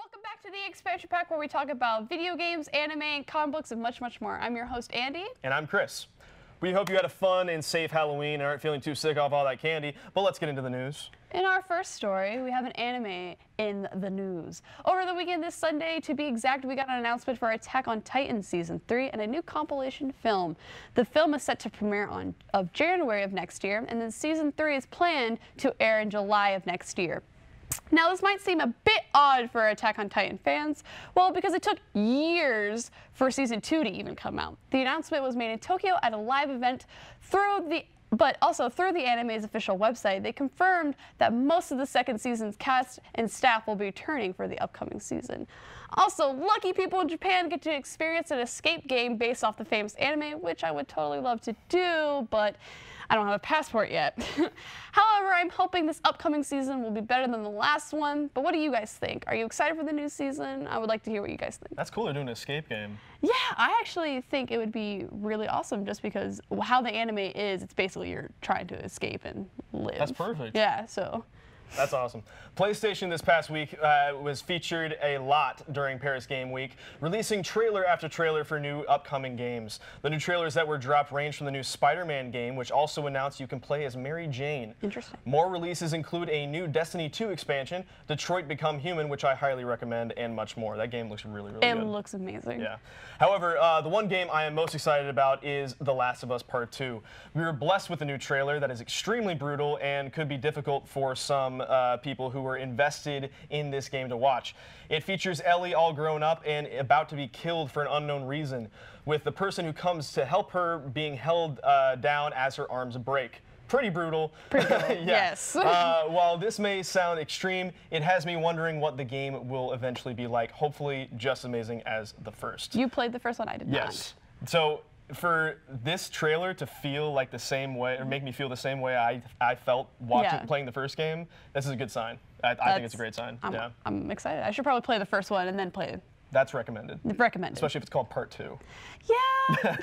Welcome back to the Expansion Pack, where we talk about video games, anime, comic books, and much, much more. I'm your host, Andy. And I'm Chris. We hope you had a fun and safe Halloween and aren't feeling too sick off all that candy, but let's get into the news. In our first story, we have an anime in the news. Over the weekend this Sunday, to be exact, we got an announcement for Attack on Titan Season 3 and a new compilation film. The film is set to premiere of January of next year, and then Season 3 is planned to air in July of next year. Now, this might seem a bit odd for Attack on Titan fans, well, because it took years for Season 2 to even come out. The announcement was made in Tokyo at a live event but also through the anime's official website. They confirmed that most of the second season's cast and staff will be returning for the upcoming season. Also, lucky people in Japan get to experience an escape game based off the famous anime, which I would totally love to do, but I don't have a passport yet. However, I'm hoping this upcoming season will be better than the last one. But what do you guys think? Are you excited for the new season? I would like to hear what you guys think. That's cool, they're doing an escape game. Yeah, I actually think it would be really awesome just because how the anime is, it's basically you're trying to escape and live. That's perfect. Yeah, so. That's awesome. PlayStation this past week was featured a lot during Paris Game Week, releasing trailer after trailer for new upcoming games. The new trailers that were dropped range from the new Spider-Man game, which also announced you can play as Mary Jane. Interesting. More releases include a new Destiny 2 expansion, Detroit Become Human, which I highly recommend, and much more. That game looks really, really good. It looks amazing. Yeah. However, the one game I am most excited about is The Last of Us Part 2. We were blessed with a new trailer that is extremely brutal and could be difficult for some people who were invested in this game to watch. It features Ellie all grown up and about to be killed for an unknown reason, with the person who comes to help her being held down as her arms break. Pretty brutal. Pretty brutal. Yeah. Yes. While this may sound extreme, it has me wondering what the game will eventually be like. Hopefully just amazing as the first. You played the first one, I did not. Yes. So for this trailer to feel like the same way, or make me feel the same way I felt playing the first game, this is a good sign. I think it's a great sign. I'm excited. I should probably play the first one and then play. That's recommended. Recommended. Especially if it's called Part 2. Yeah.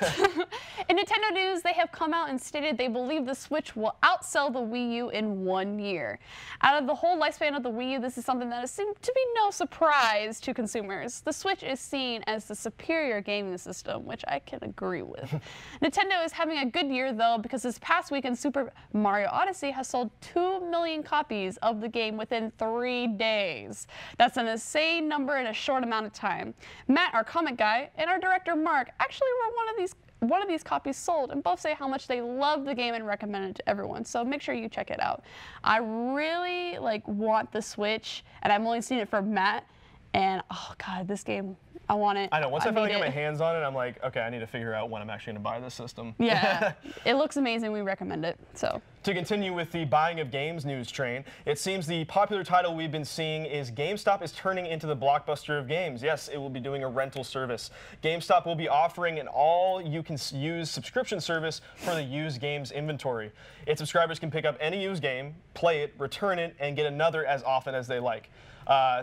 In Nintendo news, they have come out and stated they believe the Switch will outsell the Wii U in 1 year. Out of the whole lifespan of the Wii U, this is something that has seemed to be no surprise to consumers. The Switch is seen as the superior gaming system, which I can agree with. Nintendo is having a good year, though, because this past weekend, Super Mario Odyssey has sold 2 million copies of the game within 3 days. That's an insane number in a short amount of time. Matt, our comic guy, and our director, Mark, actually were one of these copies sold, and both say how much they love the game and recommend it to everyone. So make sure you check it out. I really want the Switch, and I've only seen it from Matt, and oh god, this game, I want it. I know, once I finally get my hands on it, I'm like, okay, I need to figure out when I'm actually going to buy this system. Yeah, it looks amazing. We recommend it. So. To continue with the buying of games news train, it seems the popular title we've been seeing is GameStop is turning into the Blockbuster of games. Yes, it will be doing a rental service. GameStop will be offering an all-you-can-use subscription service for the used games inventory. Its subscribers can pick up any used game, play it, return it, and get another as often as they like.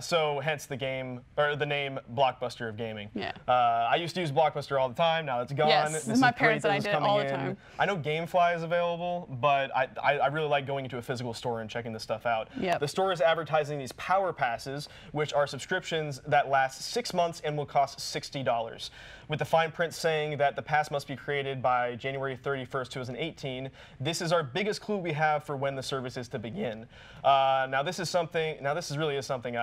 So hence the name Blockbuster of gaming. Yeah. I used to use Blockbuster all the time. Now it's gone. Yes, my parents and I did it all the time. I know GameFly is available, but I really like going into a physical store and checking this stuff out. Yep. The store is advertising these Power Passes, which are subscriptions that last 6 months and will cost $60. With the fine print saying that the pass must be created by January 31st, 2018, this is our biggest clue we have for when the service is to begin. Now this really is something.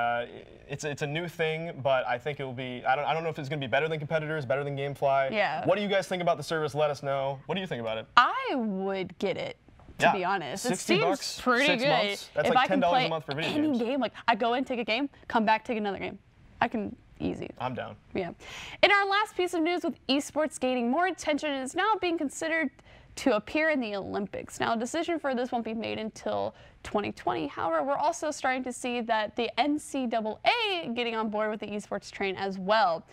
It's a new thing, but I think it will be. I don't know if it's going to be better than competitors, better than GameFly. Yeah. What do you guys think about the service? Let us know. What do you think about it? I would get it. To be honest, it seems pretty good. Months. That's if like I can $10 play a month for video any games. game, I go in, take a game, come back, take another game. I can easy. I'm down. Yeah. In our last piece of news, with esports gaining more attention, it is now being considered to appear in the Olympics. Now, a decision for this won't be made until 2020. However, we're also starting to see that the NCAA getting on board with the esports train as well.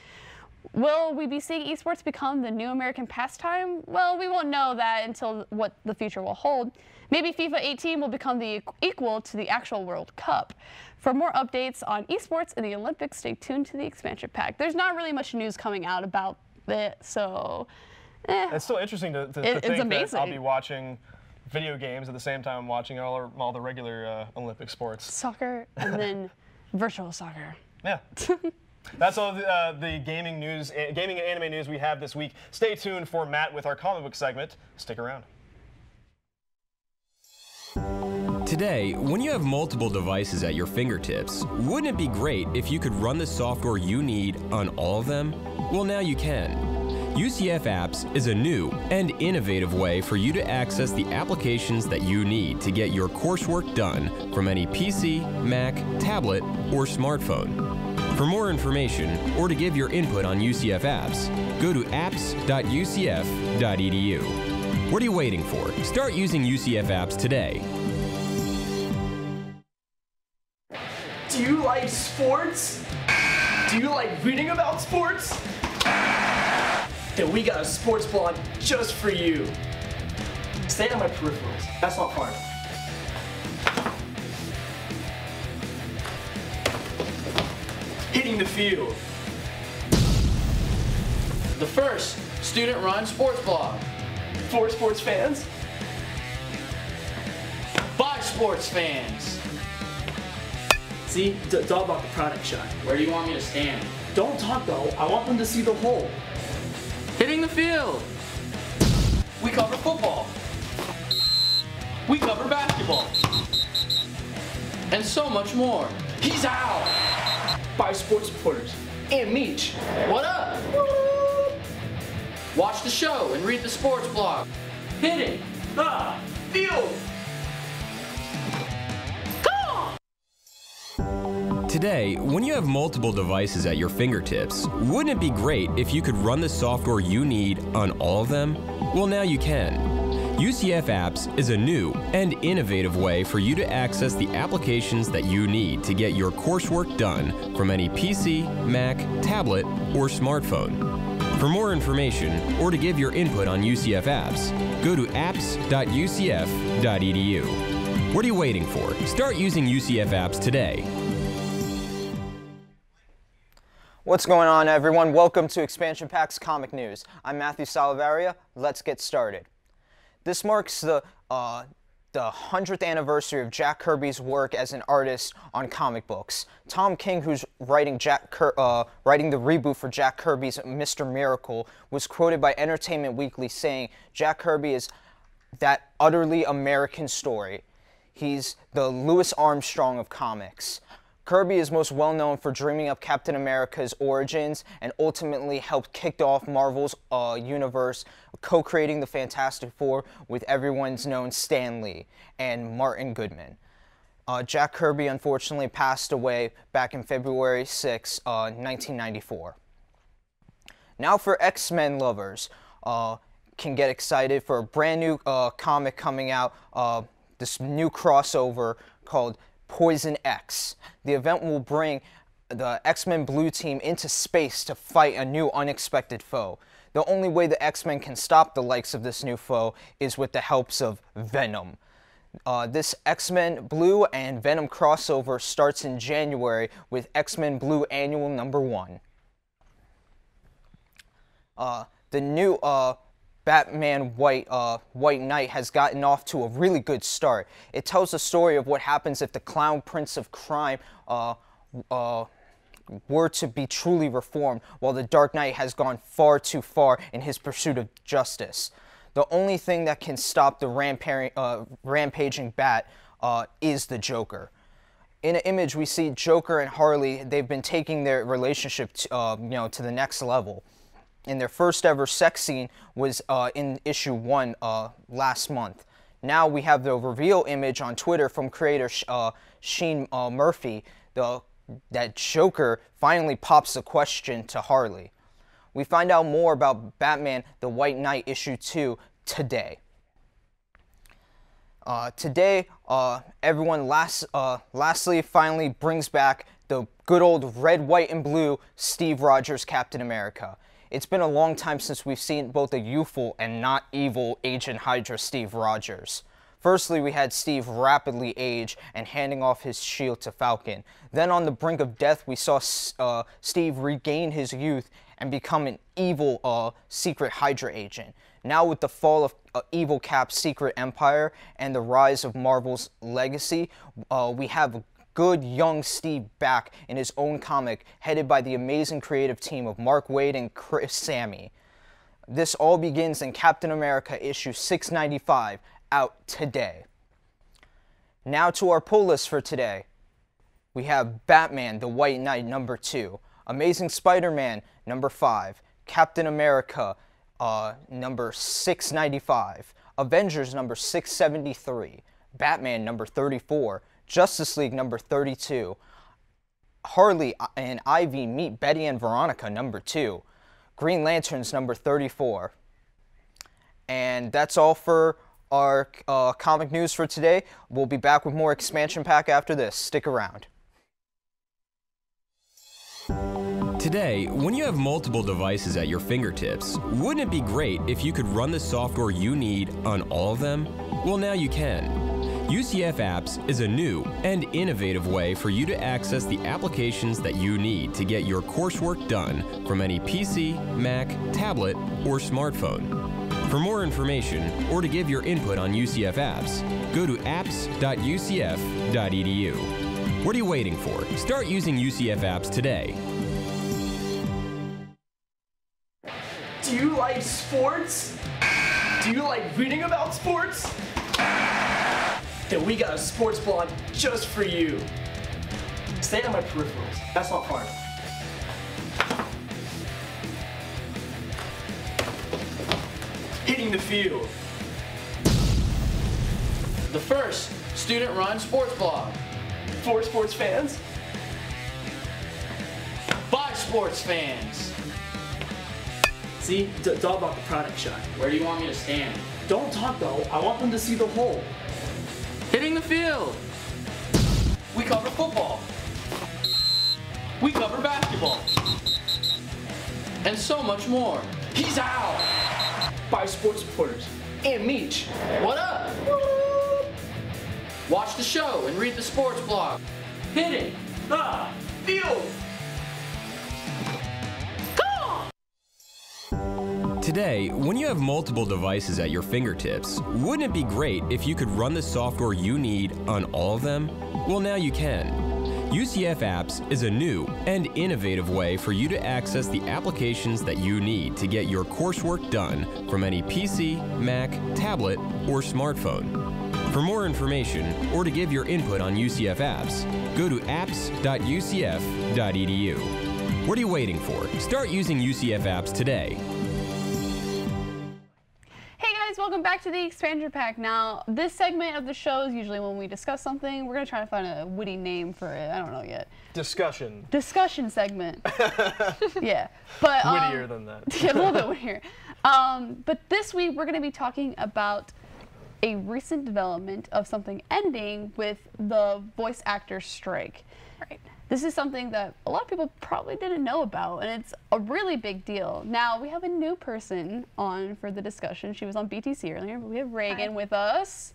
Will we be seeing esports become the new American pastime? Well, we won't know that until what the future will hold. Maybe FIFA 18 will become the equal to the actual World Cup. For more updates on esports and the Olympics, stay tuned to the Expansion Pack. There's not really much news coming out about it, so It's still interesting to think amazing. that I'll be watching video games at the same time I'm watching all the regular Olympic sports. Soccer and then virtual soccer. Yeah. That's all the gaming news, gaming and anime news we have this week. Stay tuned for Matt with our comic book segment. Stick around. Today, when you have multiple devices at your fingertips, wouldn't it be great if you could run the software you need on all of them? Well, now you can. UCF Apps is a new and innovative way for you to access the applications that you need to get your coursework done from any PC, Mac, tablet, or smartphone. For more information or to give your input on UCF Apps, go to apps.ucf.edu. What are you waiting for? Start using UCF Apps today. Do you like sports? Do you like reading about sports? Then we got a sports blog just for you. Stay on my peripherals. That's not fun. Hitting the field. The first student-run sports blog. For sports fans. By sports fans. See, it's all about the product shot. Where do you want me to stand? Don't talk though. I want them to see the whole. Hitting the field. We cover football. We cover basketball. And so much more. He's out. By sports reporters. And Meech. What up? Watch the show and read the sports blog. Hitting the Field. Today, when you have multiple devices at your fingertips, wouldn't it be great if you could run the software you need on all of them? Well, now you can. UCF Apps is a new and innovative way for you to access the applications that you need to get your coursework done from any PC, Mac, tablet, or smartphone. For more information or to give your input on UCF Apps, go to apps.ucf.edu. What are you waiting for? Start using UCF Apps today. What's going on, everyone? Welcome to Expansion Pack's Comic News. I'm Matthew Salavaria. Let's get started. This marks the 100th anniversary of Jack Kirby's work as an artist on comic books. Tom King, who's writing the reboot for Jack Kirby's Mr. Miracle, was quoted by Entertainment Weekly saying, "Jack Kirby is that utterly American story. He's the Louis Armstrong of comics." Kirby is most well known for dreaming up Captain America's origins and ultimately helped kick off Marvel's universe, co-creating the Fantastic Four with everyone's known Stan Lee and Martin Goodman. Jack Kirby unfortunately passed away back in February 6, 1994. Now for X-Men lovers, can get excited for a brand new comic coming out, this new crossover called Poison X. The event will bring the X-Men Blue Team into space to fight a new unexpected foe. The only way the X-Men can stop the likes of this new foe is with the helps of Venom. This X-Men Blue and Venom crossover starts in January with X-Men Blue Annual #1. The new Batman White Knight has gotten off to a really good start. It tells the story of what happens if the Clown Prince of Crime were to be truly reformed, while the Dark Knight has gone far too far in his pursuit of justice. The only thing that can stop the rampaging Bat is the Joker. In an image, we see Joker and Harley. They've been taking their relationship to the next level. And their first ever sex scene was in issue 1 last month. Now we have the reveal image on Twitter from creator Sheen Murphy. That Joker finally pops the question to Harley. We find out more about Batman the White Knight issue 2 today. Today, everyone lastly finally brings back the good old red, white, and blue Steve Rogers Captain America. It's been a long time since we've seen both a youthful and not evil Agent Hydra Steve Rogers. Firstly, we had Steve rapidly age and handing off his shield to Falcon. Then on the brink of death, we saw Steve regain his youth and become an evil secret Hydra agent. Now with the fall of Evil Cap's secret empire and the rise of Marvel's legacy, we have good young Steve back in his own comic, headed by the amazing creative team of Mark Waid and Chris Sammy. This all begins in Captain America issue 695, out today. Now to our pull list for today. We have Batman, the White Knight, number 2. Amazing Spider-Man, number 5. Captain America, number 695. Avengers, number 673. Batman, number 34. Justice League, number 32. Harley and Ivy Meet Betty and Veronica, number 2. Green Lanterns, number 34. And that's all for our comic news for today. We'll be back with more Expansion Pack after this. Stick around. Today, when you have multiple devices at your fingertips, wouldn't it be great if you could run the software you need on all of them? Well, now you can. UCF Apps is a new and innovative way for you to access the applications that you need to get your coursework done from any PC, Mac, tablet, or smartphone. For more information or to give your input on UCF Apps, go to apps.ucf.edu. What are you waiting for? Start using UCF Apps today. Do you like sports? Do you like reading about sports? Then we got a sports blog just for you. Stay on my peripherals. That's not fun. Hitting the field. The first student-run sports blog. For sports fans. By sports fans. See, it's all about the product shot. Where do you want me to stand? Don't talk though. I want them to see the whole. Hitting the field. We cover football. We cover basketball. And so much more. He's out. By sports reporters and Meech. What up? Watch the show and read the sports blog. Hitting. Field. Today, when you have multiple devices at your fingertips, wouldn't it be great if you could run the software you need on all of them? Well, now you can. UCF Apps is a new and innovative way for you to access the applications that you need to get your coursework done from any PC, Mac, tablet, or smartphone. For more information or to give your input on UCF Apps, go to apps.ucf.edu. What are you waiting for? Start using UCF Apps today. Welcome back to the Expansion Pack. Now, this segment of the show is usually when we discuss something. We're going to try to find a witty name for it. I don't know yet. Discussion. Discussion segment. Yeah. But Wittier than that. Yeah, a little bit wittier. But this week, we're going to be talking about a recent development of something ending with the voice actor strike. Right. This is something that a lot of people probably didn't know about, and it's a really big deal. Now, we have a new person on for the discussion. She was on BTC earlier, but we have Reagan with us.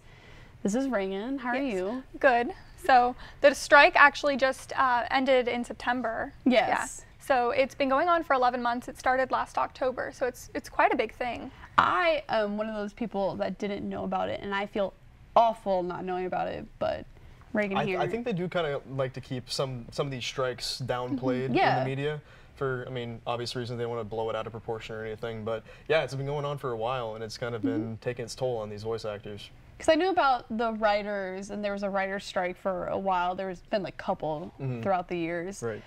This is Reagan. How are you? Good. So the strike actually just ended in September. Yes. Yeah. So it's been going on for 11 months. It started last October, so it's quite a big thing. I am one of those people that didn't know about it, and I feel awful not knowing about it, but Reagan here. I think they do kind of like to keep some of these strikes downplayed in the media for, I mean, obvious reasons. They don't want to blow it out of proportion or anything. But yeah, it's been going on for a while, and it's kind of been taking its toll on these voice actors. Because I knew about the writers, and there was a writer's strike for a while. There's been like a couple throughout the years. Right.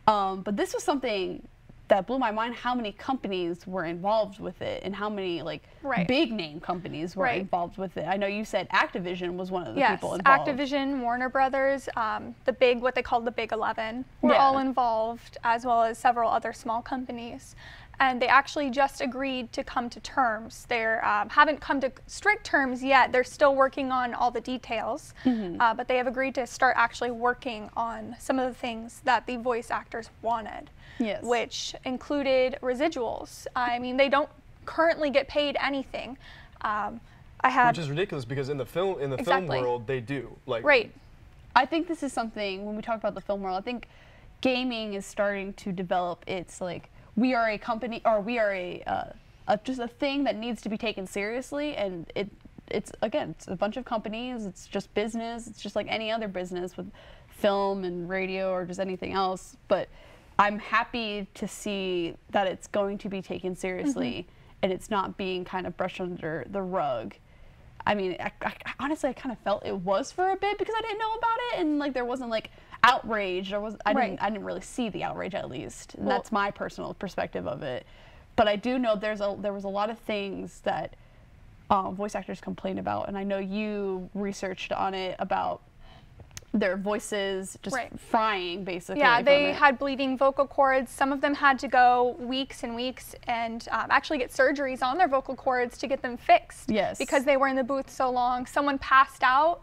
But this was something that blew my mind, how many companies were involved with it and how many like big name companies were involved with it. I know you said Activision was one of the people involved. Activision, Warner Brothers, the big, what they called the Big 11 were all involved, as well as several other small companies. And they actually just agreed to come to terms. They haven't come to strict terms yet. They're still working on all the details, but they have agreed to start actually working on some of the things that the voice actors wanted, which included residuals. I mean, they don't currently get paid anything. Which is ridiculous because in the film world they do. Like I think this is something when we talk about the film world. I think gaming is starting to develop its like. We are a company, or we are just a thing that needs to be taken seriously, and it's a bunch of companies. It's just business. It's just like any other business with film and radio or just anything else. But I'm happy to see that it's going to be taken seriously and it's not being kind of brushed under the rug. I mean, I honestly, I kind of felt it was for a bit because I didn't know about it, and like there wasn't like outrage. I didn't really see the outrage, at least. And that's my personal perspective of it. But I do know there was a lot of things that voice actors complain about, and I know you researched on it about their voices just frying, basically. Yeah, they had bleeding vocal cords. Some of them had to go weeks and weeks and actually get surgeries on their vocal cords to get them fixed. Yes. Because they were in the booth so long. Someone passed out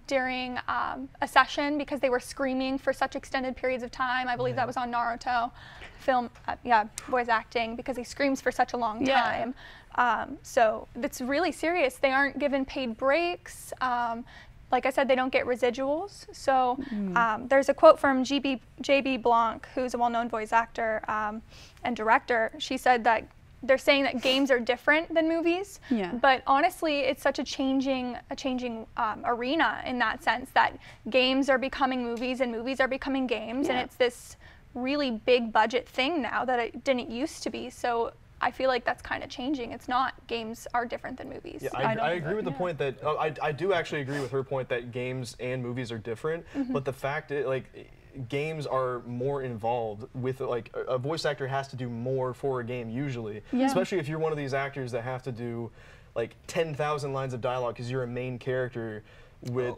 during a session because they were screaming for such extended periods of time. I believe that was on Naruto film, voice acting, because he screams for such a long time. So it's really serious. They aren't given paid breaks. Like I said, they don't get residuals. So there's a quote from J.B. Blanc, who's a well-known voice actor and director. She said that they're saying that games are different than movies, but honestly, it's such a changing arena in that sense that games are becoming movies and movies are becoming games, and it's this really big budget thing now that it didn't used to be. So I feel like that's kind of changing. It's not games are different than movies. Yeah, I agree with the point that I do actually agree with her point that games and movies are different. But the fact is, like, games are more involved with, like, a voice actor has to do more for a game usually, especially if you're one of these actors that have to do like 10,000 lines of dialogue because you're a main character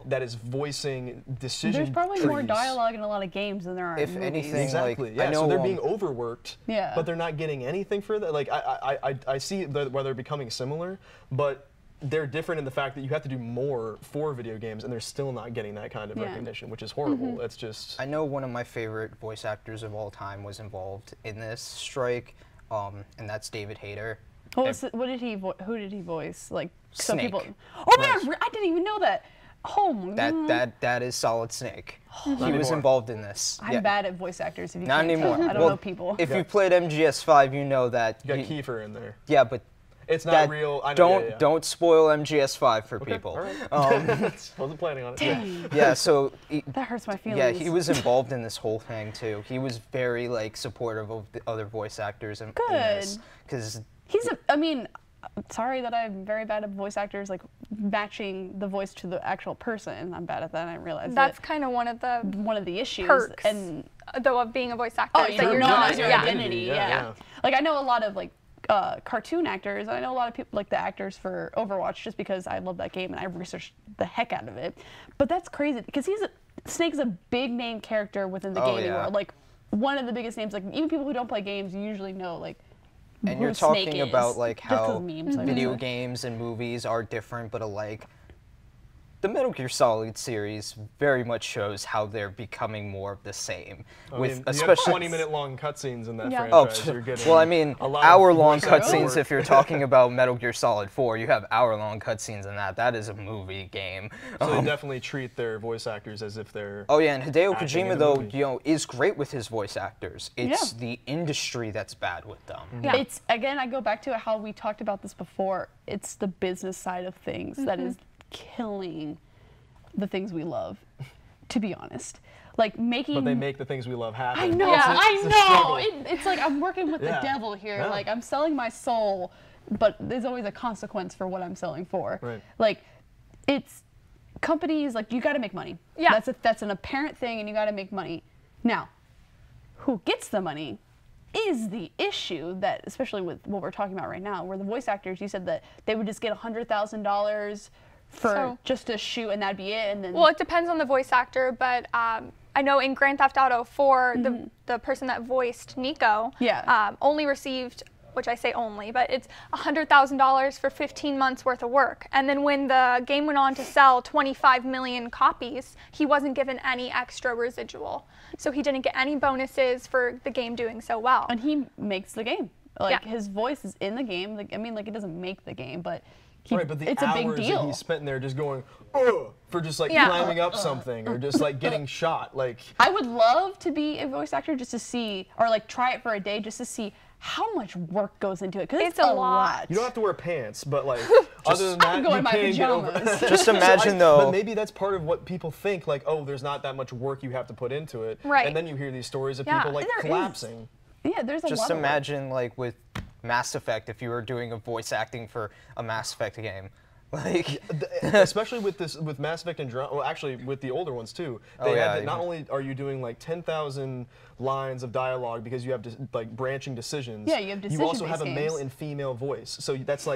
that is voicing decision There's probably trees. more dialogue in a lot of games than there are in movies. Anything, exactly. like, Yeah, I know, so they're being overworked, Yeah. but they're not getting anything for that. Like I see where they're becoming similar, but they're different in the fact that you have to do more for video games, and they're still not getting that kind of recognition, which is horrible. It's just. I know one of my favorite voice actors of all time was involved in this strike, and that's David Hayter. Who did he voice? Like some Snake. people. Oh man, I didn't even know that. Oh my God. That is Solid Snake. He was anymore. involved in this. I'm bad at voice actors. If you Not can't tell. anymore. I don't know people. If you played MGS5, you know that. You got Kiefer in there. Yeah, but It's not real. I know, don't spoil MGS5 for people. All right. Wasn't planning on it. Dang. Yeah, so That hurts my feelings. yeah, he was involved in this whole thing too. He was very like supportive of the other voice actors in this, because I mean, sorry that I'm very bad at voice actors, like matching the voice to the actual person. I'm bad at that. I realize That's kind of one of the issues. perks, And though, of being a voice actor. oh, is that you're you're not not your yeah. identity. Yeah. Like I know a lot of like cartoon actors. I know a lot of people like the actors for Overwatch just because I love that game and I researched the heck out of it. But that's crazy because Snake's a big name character within the gaming world. Like one of the biggest names. Like even people who don't play games usually know like. and you're talking about like how video games and movies are different but alike. The Metal Gear Solid series very much shows how they're becoming more of the same. Especially 20-minute long cutscenes in that franchise. Oh, You're getting well, I mean, a lot hour-long of voice acting cutscenes. work. If you're talking about Metal Gear Solid 4, you have hour-long cutscenes in that. That is a movie game. So they definitely treat their voice actors as if they're. Oh yeah, and Hideo acting in Kojima a though, movie. you know, is great with his voice actors. It's the industry that's bad with them. Yeah. It's again, I go back to how we talked about this before. It's the business side of things that is killing the things we love, to be honest. Like making. But they make the things we love happen. I know, It's like I'm working with the devil here. Yeah. Like I'm selling my soul, but there's always a consequence for what I'm selling for. Right. Like, it's companies like you got to make money. Yeah. That's an apparent thing, and you got to make money. Now, who gets the money is the issue that, especially with what we're talking about right now, where the voice actors, you said that they would just get $100,000 for just a shoot and that'd be it, and then. Well, it depends on the voice actor, but I know in Grand Theft Auto 4, the person that voiced Nico only received, which I say only, but it's $100,000 for 15 months worth of work. And then when the game went on to sell 25 million copies, he wasn't given any extra residual. So he didn't get any bonuses for the game doing so well. And he makes the game. Like his voice is in the game. Like I mean, like it doesn't make the game, but. Right, but the it's a big hours deal. that he's spent there just going, ugh, for just like climbing up something or just like getting shot, like. I would love to be a voice actor just to see, or like try it for a day just to see how much work goes into it? Because It's a lot. You don't have to wear pants, but like other than that, I'm going you in my can get over. pajamas. Just imagine though. But maybe that's part of what people think. Like, oh, there's not that much work you have to put into it. Right. And then you hear these stories of Yeah. people like There is. collapsing. Yeah, there's a Just lot of work. imagine like with Mass Effect if you were doing a voice acting for a Mass Effect game. Like, Especially with Mass Effect and well, actually with the older ones too. They yeah, had not only are you doing like 10,000 lines of dialogue because you have like branching decisions. Yeah, you have You also have a decision-based male games. and female voice, so that's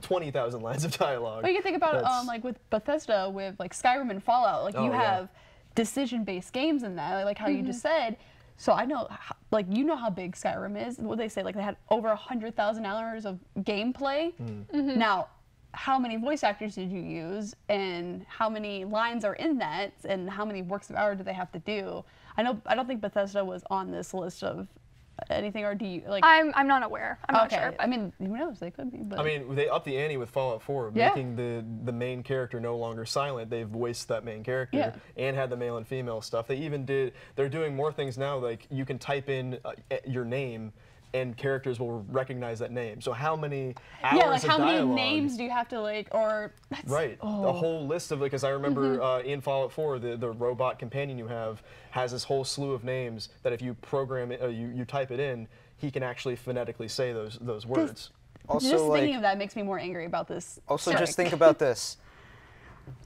20,000 lines of dialogue. But you can think about That's- like with Bethesda, with like Skyrim and Fallout, like Oh, you yeah. have decision-based games in that, like how you just said. So I know, like you know how big Skyrim is. What they say, like they had over 100,000 hours of gameplay. Now, how many voice actors did you use, and how many lines are in that, and how many works of art do they have to do? I don't think Bethesda was on this list of anything, or do you like? I'm not aware. I'm not okay, sure. I mean, who knows? They could be. But I mean, they upped the ante with Fallout 4, Yeah. making the main character no longer silent. They've voiced that main character Yeah. and had the male and female stuff. They're doing more things now, like you can type in your name and characters will recognize that name. So how many hours yeah, like of how many dialogue? names do you have to like, or that's, Right, oh. a whole list of, because I remember in Fallout 4, the robot companion you have has this whole slew of names that if you program it, you type it in, he can actually phonetically say those words. also Just like, thinking of that makes me more angry about this. also strike. just think about this.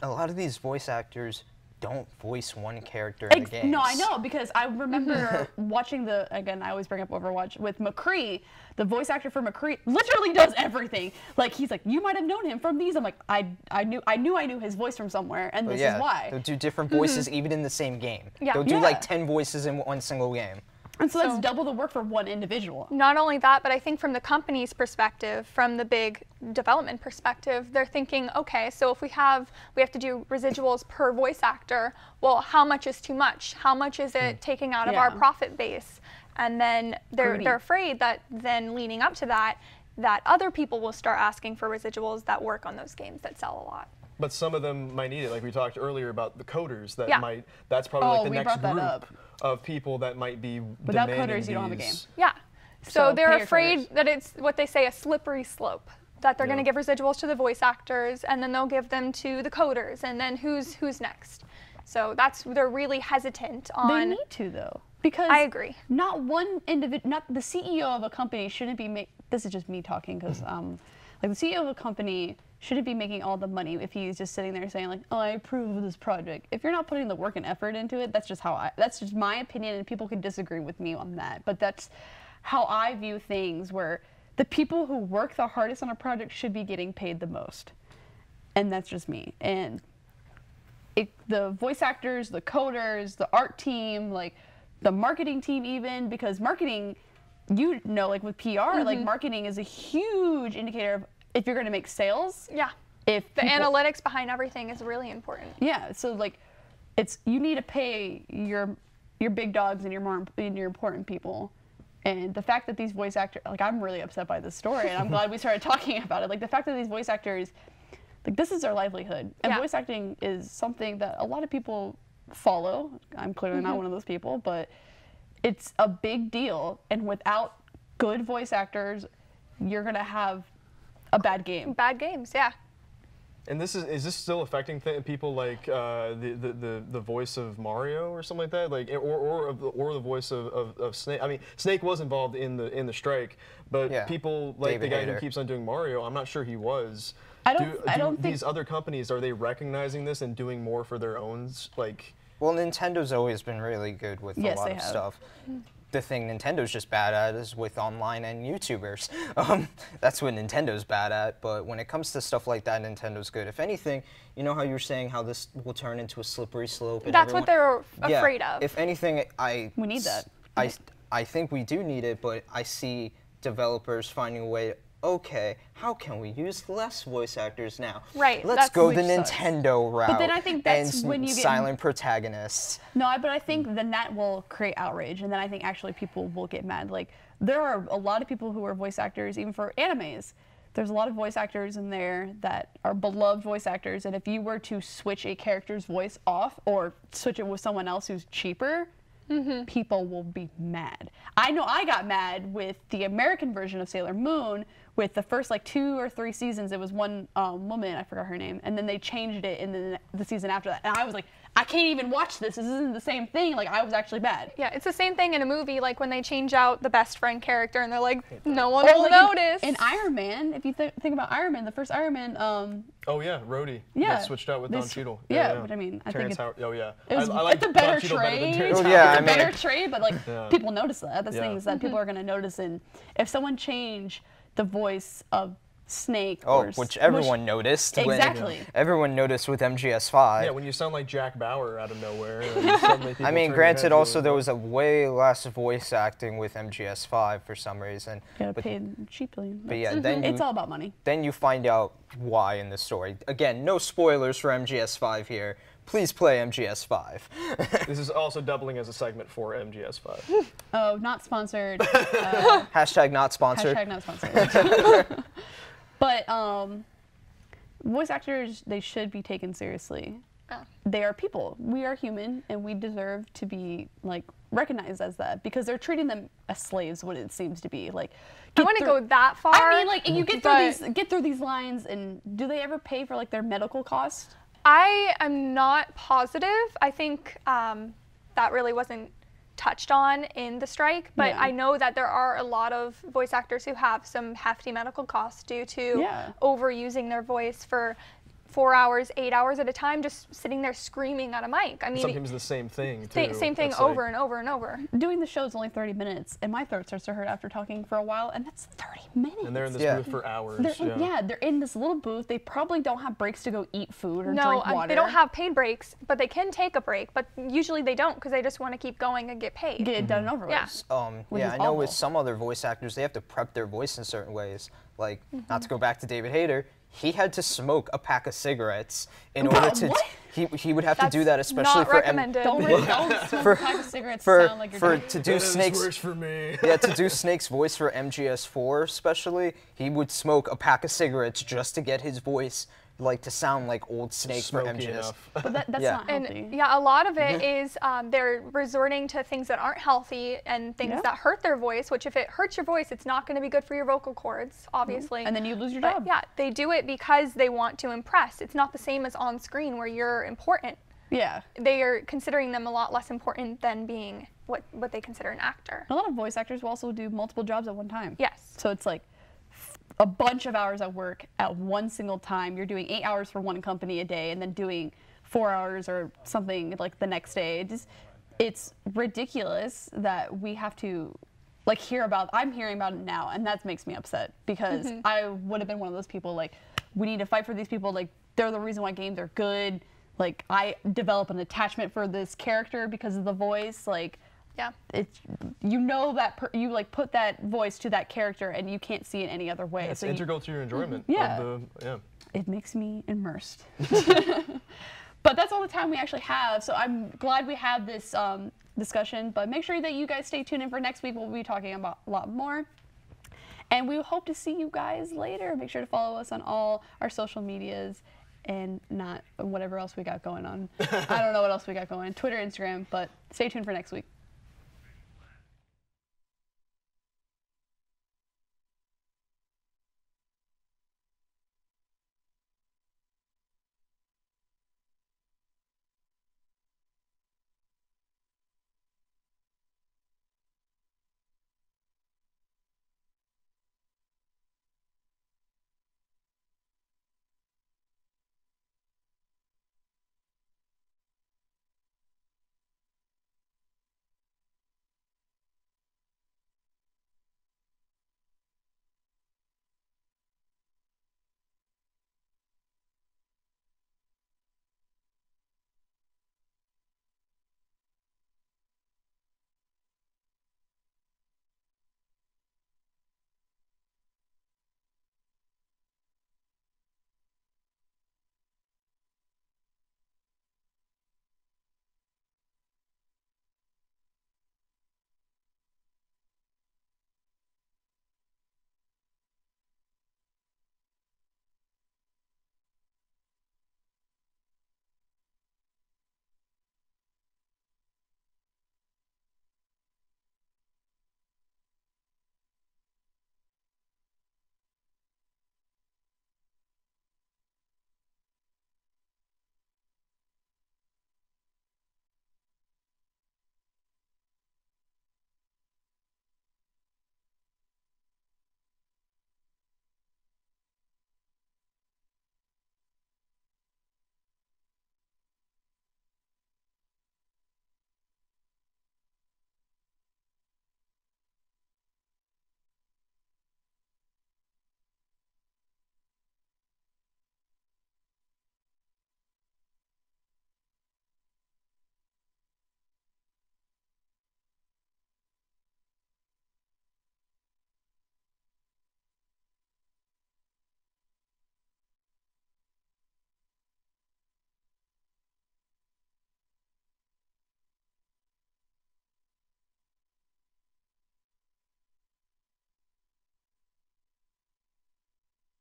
A lot of these voice actors don't voice one character in the games. No, I know, because I remember watching again, I always bring up Overwatch, with McCree, the voice actor for McCree literally does everything. Like, he's like, you might have known him from these. I'm like, I knew his voice from somewhere, and But this yeah, is why. they'll do different voices even in the same game. Yeah. They'll do Yeah. like 10 voices in one single game. And so that's double the work for one individual. Not only that, but I think from the company's perspective, from the big development perspective, they're thinking, okay, so if we have to do residuals per voice actor, well, how much is too much? How much is it taking out of our Yeah. profit base? And then Greedy. they're afraid that then leading up to that other people will start asking for residuals that work on those games that sell a lot. But some of them might need it, like we talked earlier about the coders that Yeah. that's probably Oh, like the we next brought that group up. of people that might be Without demanding coders, you don't have a these- game. Yeah. So So pay they're your afraid coders. that it's what they say a slippery slope. That they're going to Yeah. give residuals to the voice actors, and then they'll give them to the coders, and then who's next. So they're really hesitant They on. need to, though, because I agree. Not one individual, not the CEO of a company shouldn't be this is just me talking, because like the CEO of a company shouldn't be making all the money if he's just sitting there saying like, oh, I approve of this project. If you're not putting the work and effort into it, that's just my opinion, and people can disagree with me on that. But that's how I view things, where the people who work the hardest on a project should be getting paid the most. And that's just me. And the voice actors, the coders, the art team, like the marketing team even, because marketing, like with PR, like marketing is a huge indicator of if you're going to make sales. Yeah. If The people- analytics behind everything is really important. Yeah, so like you need to pay your big dogs and your important people. And the fact that these voice actors, like I'm really upset by this story, and I'm glad we started talking about it. Like the fact that these voice actors, like this is their livelihood. And Yeah. voice acting is something that a lot of people follow. I'm clearly not one of those people, but it's a big deal. And without good voice actors, you're going to have a bad game. Bad games, yeah. And is this still affecting people like the voice of Mario or something like that, like or the voice of Snake? I mean, Snake was involved in the strike, but Yeah. people like David the guy Hayter. who keeps on doing Mario, I'm not sure he was. I don't think these other companies, are they recognizing this and doing more for their own like? Well, Nintendo's always been really good with Yes, a lot they of have. stuff. The thing Nintendo's just bad at is with online and YouTubers. That's what Nintendo's bad at, but when it comes to stuff like that, Nintendo's good. If anything, you know how you're saying how this will turn into a slippery slope? And That's what they're Yeah, afraid of. If anything, We need that. I think we do need it, but I see developers finding a way, okay, how can we use less voice actors now? Right, Let's that's- go the which sucks. Nintendo route. But then I think that's and when you get- silent protagonists. No, but I think then that will create outrage, and then I think actually people will get mad. Like, there are a lot of people who are voice actors, even for animes. There's a lot of voice actors in there that are beloved voice actors, and if you were to switch a character's voice off or switch it with someone else who's cheaper, people will be mad. I know I got mad with the American version of Sailor Moon. With the first like 2 or 3 seasons, it was one woman, I forgot her name, and then they changed it in the season after that. And I was like, I can't even watch this. This isn't the same thing. Like, I was actually mad. Yeah, it's the same thing in a movie, like when they change out the best friend character and they're like, no one will notice. In Iron Man, if you think about Iron Man, the first Iron Man. Oh yeah, Rhodey. Yeah. They switched out with Don Cheadle. Yeah, but I mean, I think oh yeah. it's a better Don Cheadle better than trade. Terrence Oh, yeah, Howard. It's a better trade, but like people notice that. That's the thing is that people are going to notice. And if someone change the voice of Snake, which everyone noticed. Exactly. Everyone noticed with MGS5. Yeah, when you sound like Jack Bauer out of nowhere. And suddenly people I mean, turn granted, their heads also really there quick. was a way less voice acting with MGS5 for some reason. Gotta But- pay cheaply. But yeah, then It's you, all about money. then you find out why in the story. Again, no spoilers for MGS5 here. Please play MGS5. This is also doubling as a segment for MGS5. Oh, not sponsored. Hashtag not sponsored. Hashtag not sponsored. But voice actors, they should be taken seriously. They are people. We are human, and we deserve to be like recognized as that because they're treating them as slaves. What it seems to be like. I wouldn't go that far. I mean, like you get through these lines, and do they ever pay for like their medical costs? I am not positive. I think that really wasn't touched on in the strike, but I know that there are a lot of voice actors who have some hefty medical costs due to overusing their voice for 4 hours, 8 hours at a time, just sitting there screaming at a mic. I mean, sometimes the same thing too. Same thing It's over like, and over and over. Doing the show is only 30 minutes, and my throat starts to hurt after talking for a while, and that's 30 minutes. And they're in this booth for hours. They're in this little booth. They probably don't have breaks to go eat food or No, drink water. they don't have paid breaks, but they can take a break. But usually they don't because they just want to keep going and get paid. Get it done and over with. Yeah. I know with some other voice actors, they have to prep their voice in certain ways. Like, not to go back to David Hayter, he had to smoke a pack of cigarettes in order to. What? He would have to do that, especially not for recommended. Don't smoke a pack of cigarettes sound like you're doing. to do Snake's. Works for me. Yeah, to do Snake's voice for MGS4 especially, he would smoke a pack of cigarettes just to get his voice like to sound like old Snake for Smoky MGS. enough. But that's not healthy. And yeah, a lot of it is they're resorting to things that aren't healthy and things that hurt their voice, which if it hurts your voice, it's not going to be good for your vocal cords, obviously. And then you lose your But job. yeah, they do it because they want to impress. It's not the same as on screen where you're important. Yeah. They are considering them a lot less important than being what they consider an actor. A lot of voice actors will also do multiple jobs at one time. Yes. So it's like a bunch of hours at work at one single time. You're doing 8 hours for one company a day and then doing 4 hours or something like the next day. It's ridiculous that we have to like I'm hearing about it now, and that makes me upset because I would have been one of those people like, we need to fight for these people. Like, they're the reason why games are good. Like, I develop an attachment for this character because of the voice. Like, Yeah. it's you know that you like put that voice to that character and you can't see it any other way. It's So integral to your enjoyment. Yeah. It makes me immersed. But that's all the time we actually have. So I'm glad we had this discussion. But make sure that you guys stay tuned in for next week. We'll be talking about a lot more. And we hope to see you guys later. Make sure to follow us on all our social medias and not whatever else we got going on. I don't know what else we got going on. Twitter, Instagram. But stay tuned for next week.